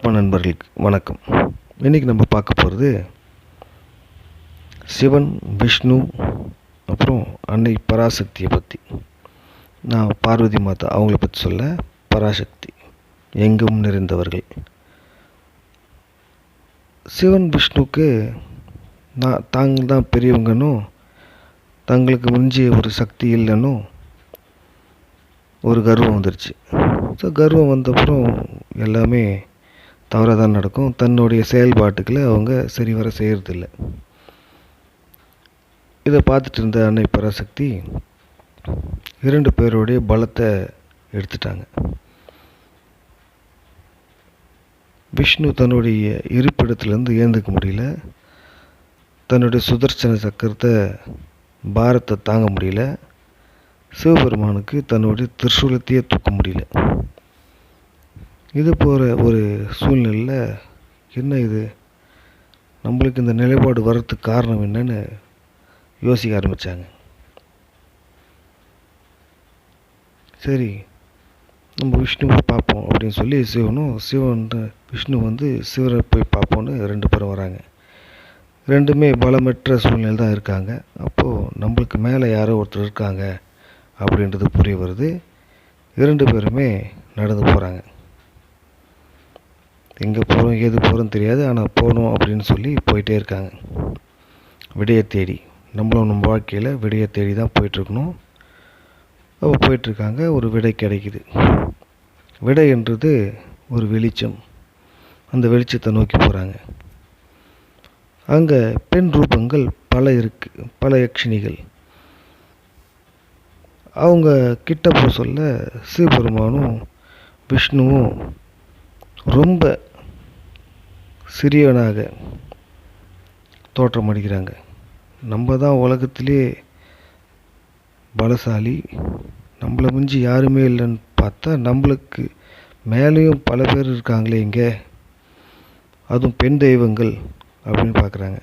நண்பர்களுக்கு வணக்கம். இன்றைக்கி நம்ம பார்க்க போகிறது சிவன், விஷ்ணு, அப்புறம் அன்னை பராசக்தியை பற்றி. நான் பார்வதி மாதா அவங்கள பற்றி சொல்ல, பராசக்தி எங்கும் நிறைந்தவர்கள். சிவன் விஷ்ணுவுக்கு தாங்கள் தான் பெரியவங்கன்னும் தங்களுக்கு மிஞ்சிய ஒரு சக்தி இல்லைன்னு ஒரு கர்வம் வந்துருச்சு. ஸோ கர்வம் வந்தப்புறம் எல்லாமே தவறாக தான் நடக்கும். தன்னுடைய செயல்பாட்டுக்களை அவங்க சரிவர செய்கிறதில்ல. இதை பார்த்துட்டு இருந்த அன்னை பராசக்தி 2 பேருடைய பலத்தை எடுத்துட்டாங்க. விஷ்ணு தன்னுடைய இருப்பிடத்துலேருந்து ஏந்துக்க முடியல, தன்னுடைய சுதர்சன சக்கரத்தை பாரத்தை தாங்க முடியல, சிவபெருமானுக்கு தன்னுடைய திரிசூலத்தையே தூக்க முடியல. இது போகிற ஒரு சூழ்நிலையில் என்ன இது, நம்மளுக்கு இந்த நிலைப்பாடு வர்றதுக்கு காரணம் என்னன்னு யோசிக்க ஆரம்பித்தாங்க. சரி, நம்ம விஷ்ணுவை பார்ப்போம் அப்படின்னு சொல்லி விஷ்ணு சிவரை போய் பார்ப்போன்னு 2 பேரும் வராங்க. 2மே பலமற்ற சூழ்நிலை தான் இருக்காங்க. அப்போது நம்மளுக்கு மேலே யாரோ ஒருத்தர் இருக்காங்க அப்படின்றது புரிய வருது. 2 பேருமே நடந்து போகிறாங்க. எங்கே போகிறோம் ஏது போகிறோன்னு தெரியாது, ஆனால் போகணும் அப்படின்னு சொல்லி போயிட்டே இருக்காங்க. விடையை தேடி, நம்மளும் நம்ம வாழ்க்கையில் விடையை தேடி தான் போயிட்டுருக்கணும். அப்போ போயிட்டுருக்காங்க. ஒரு விடை கிடைக்குது. விடை என்றது ஒரு வெளிச்சம். அந்த வெளிச்சத்தை நோக்கி போகிறாங்க. அங்கே பெண் ரூபங்கள் பல இருக்குது, பல யக்ஷினிகள். அவங்க கிட்ட போக சொல்ல சிவபெருமானும் விஷ்ணுவும் ரொம்ப சிறியவனாக தோற்றமளிக்கிறாங்க. நம்ம தான் உலகத்திலே பலசாலி, நம்மளை மிஞ்சி யாருமே இல்லைன்னு பார்த்தா நம்மளுக்கு மேலேயும் பல பேர் இருக்காங்களே இங்கே, அதுவும் பெண் தெய்வங்கள் அப்படின்னு பார்க்குறாங்க.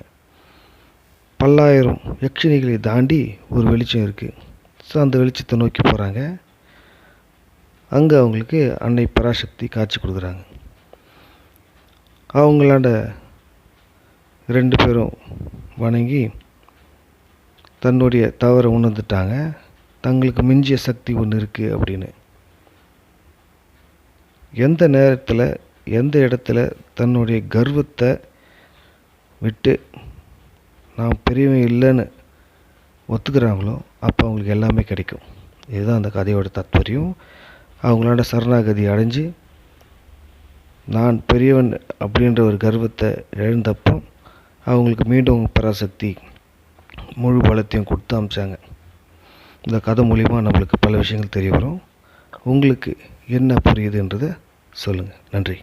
10,000 யக்ஷினிகளை தாண்டி ஒரு வெளிச்சம் இருக்குது. ஸோ அந்த வெளிச்சத்தை நோக்கி போகிறாங்க. அங்கே அவங்களுக்கு அன்னை பராசக்தி காட்சி கொடுக்குறாங்க. அவங்களாண்ட 2 பேரும் வணங்கி தன்னுடைய தவறை உணர்ந்துட்டாங்க. தங்களுக்கு மிஞ்சிய சக்தி ஒன்று இருக்குது அப்படின்னு. எந்த நேரத்தில் எந்த இடத்துல தன்னுடைய கர்வத்தை விட்டு நான் பெரியவன் இல்லைன்னு ஒத்துக்கிறாங்களோ அப்போ அவங்களுக்கு எல்லாமே கிடைக்கும். இதுதான் அந்த கதையோட தாத்பரியம். அவங்களோட சரணாகதி அடைஞ்சு நான் பெரியவன் அப்படின்ற ஒரு கர்வத்தை எழுந்தப்போ அவங்களுக்கு மீண்டும் பராசக்தி முழு பலத்தையும் கொடுத்து அமிச்சாங்க. இந்த கதை மூலிமா நம்மளுக்கு பல விஷயங்கள் தெரிய வரும். உங்களுக்கு என்ன புரியுதுன்றதை சொல்லுங்கள். நன்றி.